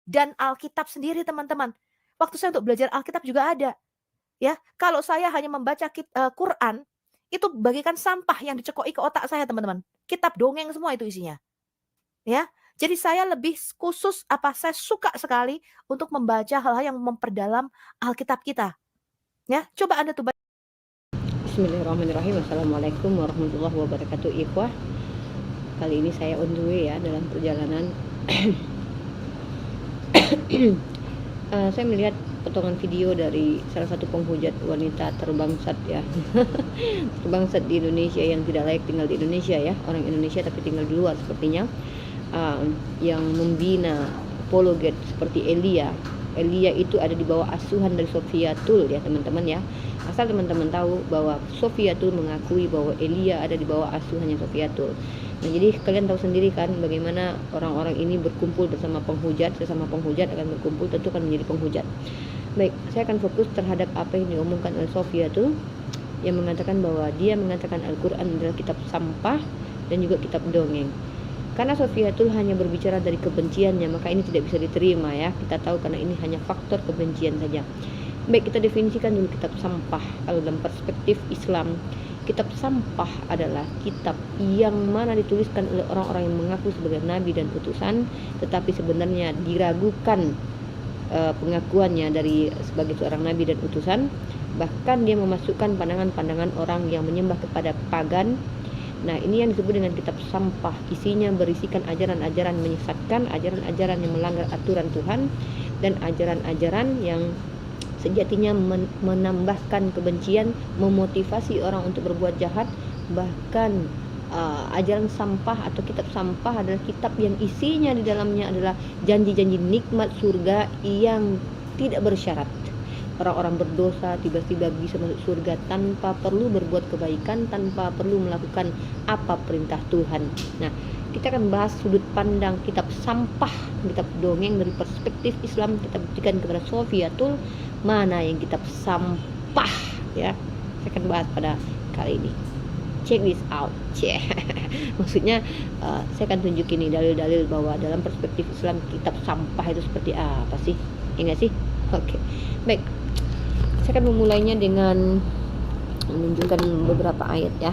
dan Alkitab sendiri teman-teman. Waktu saya untuk belajar Alkitab juga ada, ya. Kalau saya hanya membaca Quran, itu bagaikan sampah yang dicekoki ke otak saya teman-teman. Kitab dongeng semua itu isinya, ya. Jadi saya lebih khusus saya suka sekali untuk membaca hal-hal yang memperdalam Alkitab kita, ya. Coba Anda tuh Bismillahirrahmanirrahim. Assalamualaikum warahmatullahi wabarakatuh. Ikhwah, kali ini saya on the way ya dalam perjalanan. Saya melihat potongan video dari salah satu penghujat wanita terbangsat ya. Terbangsat di Indonesia, yang tidak layak tinggal di Indonesia ya, orang Indonesia tapi tinggal di luar sepertinya. Yang membina apologet seperti Elia. Elia itu ada di bawah asuhan dari Sofiatul ya teman-teman ya. Asal teman-teman tahu bahwa Sofiatul mengakui bahwa Elia ada di bawah asuhannya Sofiatul. Nah, jadi kalian tahu sendiri kan bagaimana orang-orang ini berkumpul bersama penghujat, sesama penghujat akan berkumpul tentu akan menjadi penghujat. Baik, saya akan fokus terhadap apa yang diomongkan oleh Sofiatul, yang mengatakan bahwa dia mengatakan Al-Quran adalah kitab sampah dan juga kitab dongeng. Karena Sofiatul hanya berbicara dari kebenciannya, maka ini tidak bisa diterima ya. Kita tahu karena ini hanya faktor kebencian saja. Baik, kita definisikan dulu kitab sampah. Kalau dalam perspektif Islam, kitab sampah adalah kitab yang mana dituliskan oleh orang-orang yang mengaku sebagai nabi dan utusan, tetapi sebenarnya diragukan pengakuannya dari sebagai seorang nabi dan utusan. Bahkan dia memasukkan pandangan-pandangan orang yang menyembah kepada pagan. Nah, ini yang disebut dengan kitab sampah. Isinya berisikan ajaran-ajaran menyesatkan, ajaran-ajaran yang melanggar aturan Tuhan, dan ajaran-ajaran yang sejatinya menambahkan kebencian, memotivasi orang untuk berbuat jahat. Bahkan ajaran sampah atau kitab sampah adalah kitab yang isinya di dalamnya adalah janji-janji nikmat surga yang tidak bersyarat. Orang-orang berdosa tiba-tiba bisa masuk surga tanpa perlu berbuat kebaikan, tanpa perlu melakukan apa perintah Tuhan. Nah, kita akan bahas sudut pandang kitab sampah, kitab dongeng dari perspektif Islam. Kita buktikan kepada Sofiatul mana yang kitab sampah ya. Saya akan bahas pada kali ini. Check this out. Maksudnya saya akan tunjukin nih dalil-dalil bahwa dalam perspektif Islam kitab sampah itu seperti apa sih? Ya nggak sih? Oke. Baik. Saya akan memulainya dengan menunjukkan beberapa ayat ya.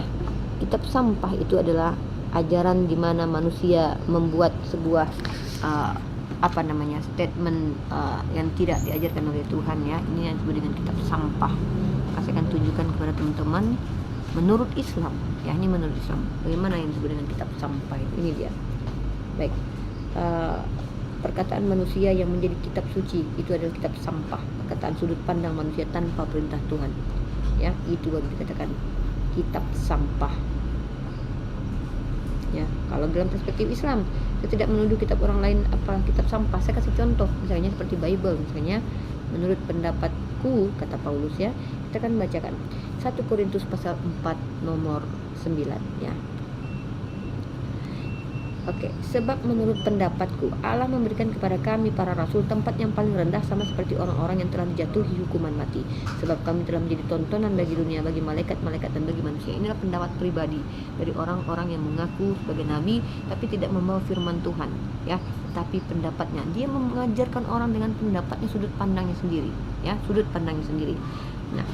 Kitab sampah itu adalah ajaran di mana manusia membuat sebuah statement yang tidak diajarkan oleh Tuhan ya. Ini yang disebut dengan kitab sampah. Saya akan tunjukkan kepada teman-teman menurut Islam ya. Ini menurut Islam bagaimana yang disebut dengan kitab sampah itu. Ini dia. Baik. Perkataan manusia yang menjadi kitab suci itu adalah kitab sampah. Perkataan sudut pandang manusia tanpa perintah Tuhan ya, itu baru dikatakan kitab sampah ya. Kalau dalam perspektif Islam, saya tidak menuduh kitab orang lain apa kitab sampah. Saya kasih contoh misalnya seperti Bible. Misalnya menurut pendapatku, kata Paulus ya, kita akan bacakan 1 Korintus pasal 4 nomor 9 ya. Oke, sebab menurut pendapatku Allah memberikan kepada kami para rasul tempat yang paling rendah, sama seperti orang-orang yang telah dijatuhi hukuman mati. Sebab kami telah menjadi tontonan bagi dunia, bagi malaikat-malaikat dan bagi manusia. Inilah pendapat pribadi dari orang-orang yang mengaku sebagai nabi tapi tidak membawa firman Tuhan ya, tapi pendapatnya. Dia mengajarkan orang dengan pendapatnya, sudut pandangnya sendiri ya, sudut pandangnya sendiri. Nah,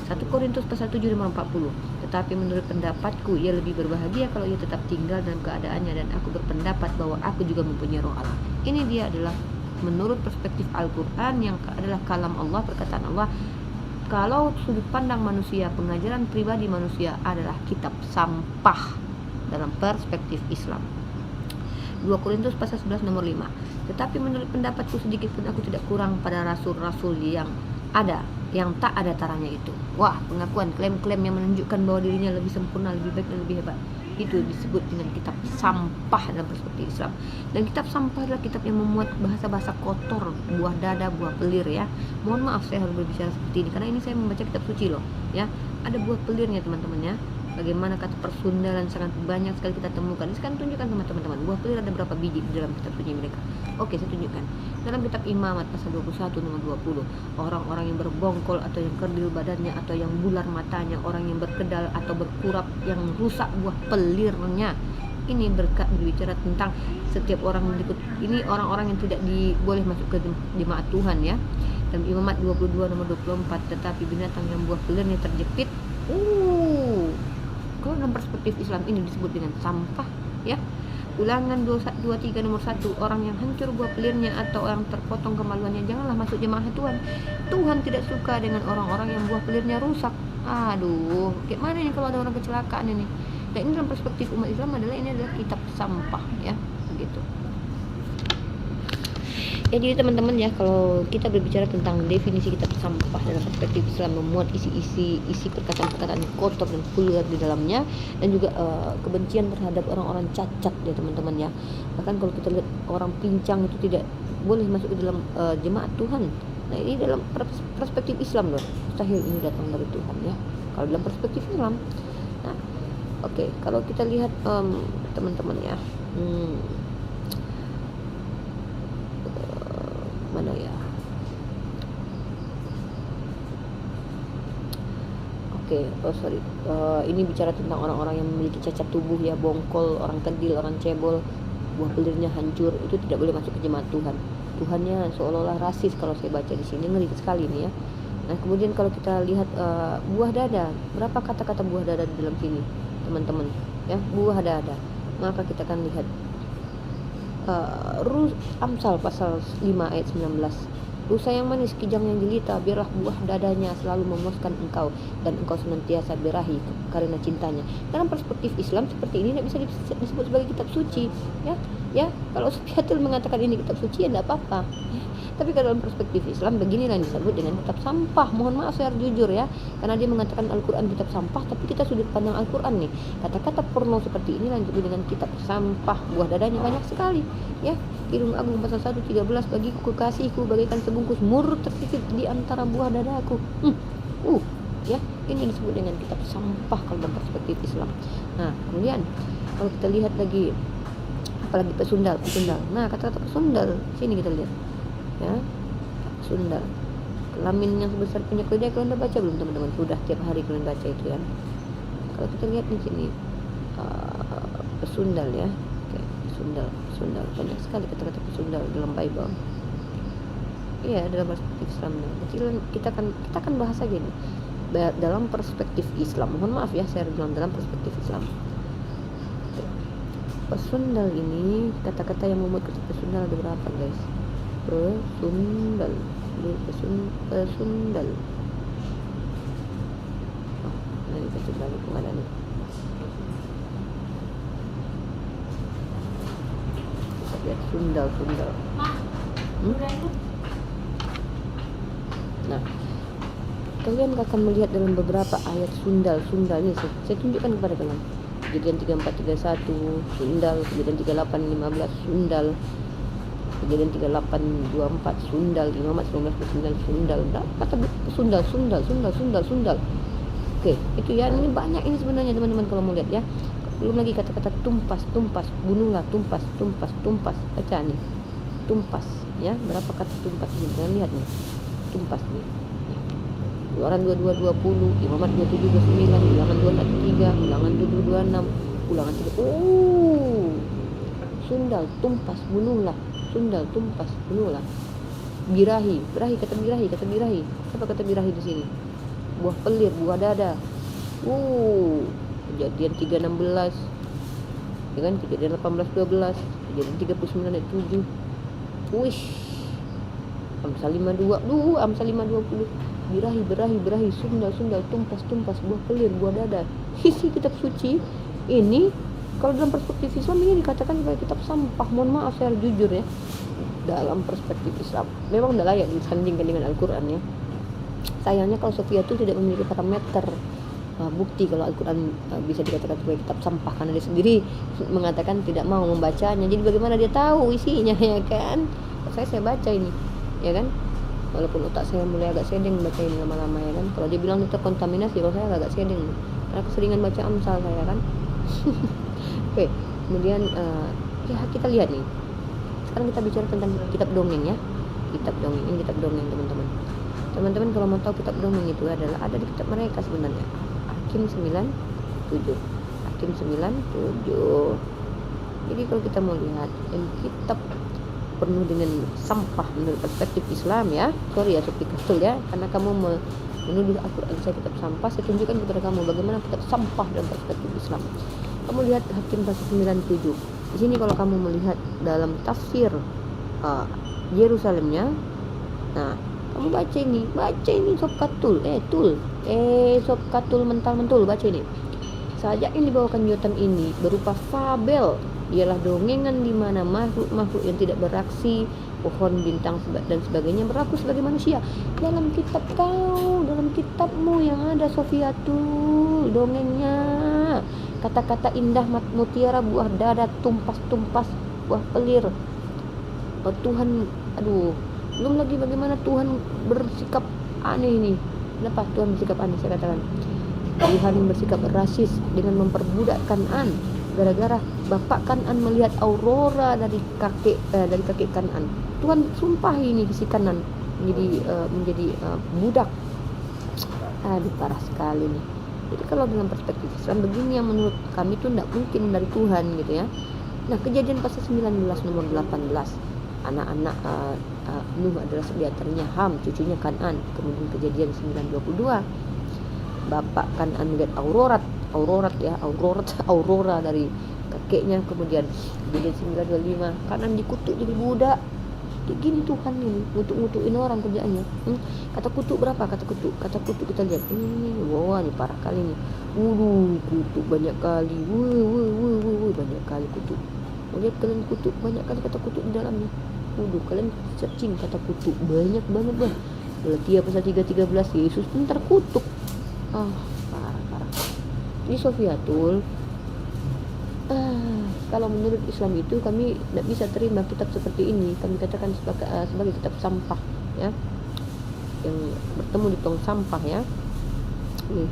1 Korintus pasal 7 nomor 40. Tetapi menurut pendapatku ia lebih berbahagia kalau ia tetap tinggal dalam keadaannya, dan aku berpendapat bahwa aku juga mempunyai roh Allah. Ini dia adalah menurut perspektif Al-Quran yang adalah kalam Allah, perkataan Allah. Kalau sudut pandang manusia, pengajaran pribadi manusia adalah kitab sampah dalam perspektif Islam. 2 Korintus pasal 11 nomor 5. Tetapi menurut pendapatku sedikit pun aku tidak kurang pada rasul-rasul yang tak ada taranya itu. Wah, pengakuan, klaim-klaim yang menunjukkan bahwa dirinya lebih sempurna, lebih baik dan lebih hebat. Itu disebut dengan kitab sampah dalam perspektif Islam. Dan kitab sampah adalah kitab yang memuat bahasa-bahasa kotor, buah dada, buah pelir ya. Mohon maaf saya harus berbicara seperti ini karena ini saya membaca kitab suci loh ya. Ada buah pelirnya teman-teman ya. Bagaimana kata persundalan sangat banyak sekali kita temukan. Sekarang tunjukkan sama teman-teman, buah pelir ada berapa biji di dalam kitab suci mereka. Oke, saya tunjukkan. Dalam kitab Imamat pasal 21 nomor 20, orang-orang yang berbongkol atau yang kerdil badannya atau yang bular matanya, orang yang berkedal atau berkurap, yang rusak buah pelirnya, ini berbicara tentang setiap orang berikut ini orang-orang yang tidak boleh masuk ke jemaat Tuhan ya. Dalam Imamat 22 nomor 24, tetapi binatang yang buah pelirnya terjepit, kalau dalam perspektif Islam ini disebut dengan sampah ya. Ulangan 23 nomor 1, orang yang hancur buah pelirnya atau orang terpotong kemaluannya janganlah masuk jemaah Tuhan. Tuhan tidak suka dengan orang-orang yang buah pelirnya rusak. Aduh, gimana nih kalau ada orang kecelakaan ini? Dan ini dalam perspektif umat Islam ini adalah kitab sampah ya, begitu. Ya jadi teman-teman ya, kalau kita berbicara tentang definisi kitab sampah dalam perspektif Islam, memuat isi perkataan-perkataan kotor dan vulgar di dalamnya, dan juga kebencian terhadap orang-orang cacat ya teman-teman ya. Bahkan kalau kita lihat orang pincang itu tidak boleh masuk ke dalam jemaat Tuhan. Nah ini dalam perspektif Islam loh, mustahil ini datang dari Tuhan ya, kalau dalam perspektif Islam. Nah oke, kalau kita lihat teman-teman ya, mana ya? Ini bicara tentang orang-orang yang memiliki cacat tubuh ya, bongkol, orang kedil, orang cebol, buah pelirnya hancur, itu tidak boleh masuk ke jemaat Tuhan. Tuhannya seolah-olah rasis kalau saya baca di sini, ngeri sekali nih ya. Nah kemudian kalau kita lihat buah dada, berapa kata-kata buah dada di dalam sini teman-teman ya, buah dada, maka kita akan lihat Amsal pasal 5 ayat 19, rusa yang manis, kijang yang jelita, biarlah buah dadanya selalu memuaskan engkau, dan engkau senantiasa berahi karena cintanya. Dalam perspektif Islam seperti ini tidak bisa disebut sebagai kitab suci ya. Kalau Sufyatul mengatakan ini kitab suci ya tidak apa-apa ya. Tapi kalau dalam perspektif Islam beginilah yang disebut dengan kitab sampah. Mohon maaf saya harus jujur ya, karena dia mengatakan Al-Quran kitab sampah, tapi kita sudut pandang Al-Quran nih, kata-kata porno seperti ini disebut dengan kitab sampah. Buah dadanya banyak sekali ya. Kidung Agung pasal 1:13, bagiku kekasihku bagaikan sebungkus mur terkikit di antara buah dadaku. Ya, ini disebut dengan kitab sampah kalau dalam perspektif Islam. Nah kemudian kalau kita lihat lagi, apalagi pesundal. Nah kata-kata pesundal sini kita lihat ya, pesundal, kelamin yang sebesar punya keledai. Kalian udah baca belum teman-teman? Sudah, tiap hari kalian baca itu ya. Kalau kita lihat di sini pesundal ya. Oke, pesundal banyak sekali kata-kata pesundal dalam Bible. Iya, dalam perspektif Islam. Kita akan bahas aja nih dalam perspektif Islam. Mohon maaf ya saya bilang dalam perspektif Islam. Pesundal ini, kata-kata yang memuat kata pesundal ada berapa guys? Pesundal. Ini pesundal itu mana nih? Kita lihat sundal. Nah, kalian akan melihat dalam beberapa ayat sundal ini. Saya tunjukkan kepada kalian. Kejadian 34:31 sundal, Kejadian 38:15 sundal, Kejadian 38:24 sundal, Imamat 19:9 sundal. Kata sundal. Oke, itu ya, ini banyak ini sebenarnya teman-teman kalau mau lihat ya. Belum lagi kata-kata tumpas, bunuhlah, tumpas. Baca nih. Tumpas ya, berapa kata tumpas ini? Kalian lihat nih. Tumpas nih. Keluaran 22:20, Imamat 27:29, Ulangan 2:13, Ulangan 7:26, Ulangan 3. Sundal, tumpas, bunuhlah. Sundal, tumpas, bunuhlah. Birahi, kata birahi. Apa kata birahi di sini? Buah pelir, buah dada. Kejadian 3:16. Ya kan? Kejadian 18:12, Kejadian 39 ayat 7. Amsal 5:20. Birahi, sundal, tumpas, buah pelir, buah dada. Isi kitab suci ini kalau dalam perspektif Islam ini dikatakan sebagai kitab sampah. Mohon maaf saya harus jujur ya, dalam perspektif Islam memang tidak layak disandingkan dengan Al-Quran ya. Sayangnya kalau Sofia itu tidak memiliki parameter bukti kalau Al-Quran bisa dikatakan sebagai kitab sampah, karena dia sendiri mengatakan tidak mau membacanya. Jadi bagaimana dia tahu isinya ya kan? Saya baca ini ya kan, walaupun otak saya mulai agak sedeng baca ini lama-lama ya kan. Kalau dia bilang itu terkontaminasi, kalau saya agak sedeng karena keseringan baca Amsal saya kan. Oke, kemudian ya kita lihat nih. Sekarang kita bicara tentang kitab dongeng ya. Kitab dongeng teman-teman. Teman-teman kalau mau tahu kitab dongeng itu adalah ada di kitab mereka sebenarnya. Hakim 9:7. Jadi kalau kita mau lihat kitab penuh dengan sampah menurut perspektif Islam ya, sorry ya Sophie Kastul ya, karena kamu menuduh Al-Quran saya kitab sampah, saya tunjukkan kepada kamu bagaimana kitab sampah dalam perspektif Islam. Kamu lihat Hakim pasal 97. Di sini kalau kamu melihat dalam tafsir Yerusalemnya, nah kamu baca ini Sob Katul, Sob Katul mental baca ini. Sajak yang dibawakan Yotam ini berupa fabel, ialah dongengan di mana makhluk-makhluk yang tidak beraksi, pohon, bintang dan sebagainya berlaku sebagai manusia. Dalam kitab dalam kitabmu yang ada Sofiatul, dongengnya, kata-kata indah mutiara, buah dada, tumpas-tumpas, buah pelir. Oh Tuhan, belum lagi bagaimana Tuhan bersikap aneh ini. Kenapa Tuhan bersikap aneh? Saya katakan Tuhan bersikap rasis dengan memperbudak Kan'an, gara-gara bapak Kan'an melihat aurora dari kakek Kan'an. Tuhan sumpah ini si Kan'an menjadi budak. Parah sekali nih. Jadi kalau dalam perspektif Islam begini yang menurut kami itu tidak mungkin dari Tuhan gitu ya. Nah, Kejadian pasal 19 nomor 18, anak-anak Nuh adalah diantaranya Ham, cucunya Kan'an. Kemudian Kejadian 9:22, bapak Kan'an melihat aurora dari kakeknya. Kemudian Kejadian 9:25, Kan'an dikutuk jadi budak. Kayak gini Tuhan ini ngutuk-ngutukin orang kerjaannya. Kata kutuk berapa? Kata kutuk kita lihat ini, wah ini parah kali nih. Kutuk banyak kali. Banyak kali kutuk. Lihat kalian kutuk banyak kali kata kutuk di dalamnya. Kalian searching kata kutuk banyak banget bang. Galatia pasal 3:13, Yesus pun terkutuk. Parah. Ini Sofiatul. Kalau menurut Islam itu kami tidak bisa terima kitab seperti ini. Kami katakan sebagai kitab sampah ya, yang bertemu di tong sampah ya. Ini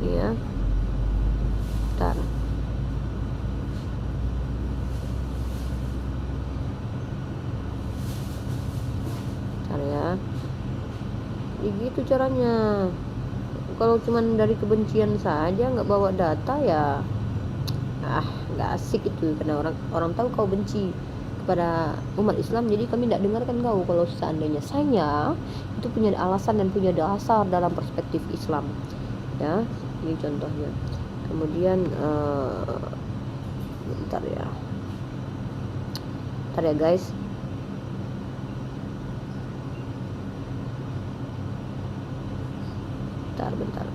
ya. Bentar. Ya. Begitu caranya. Kalau cuman dari kebencian saja nggak bawa data ya nggak asik itu, karena orang tahu kau benci kepada umat Islam, jadi kami tidak dengarkan kau. Kalau seandainya saya itu punya alasan dan punya dasar dalam perspektif Islam ya, ini contohnya. Kemudian bentar ya guys. Bentar.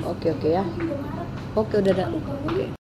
Oke ya. Oke udah. Oke.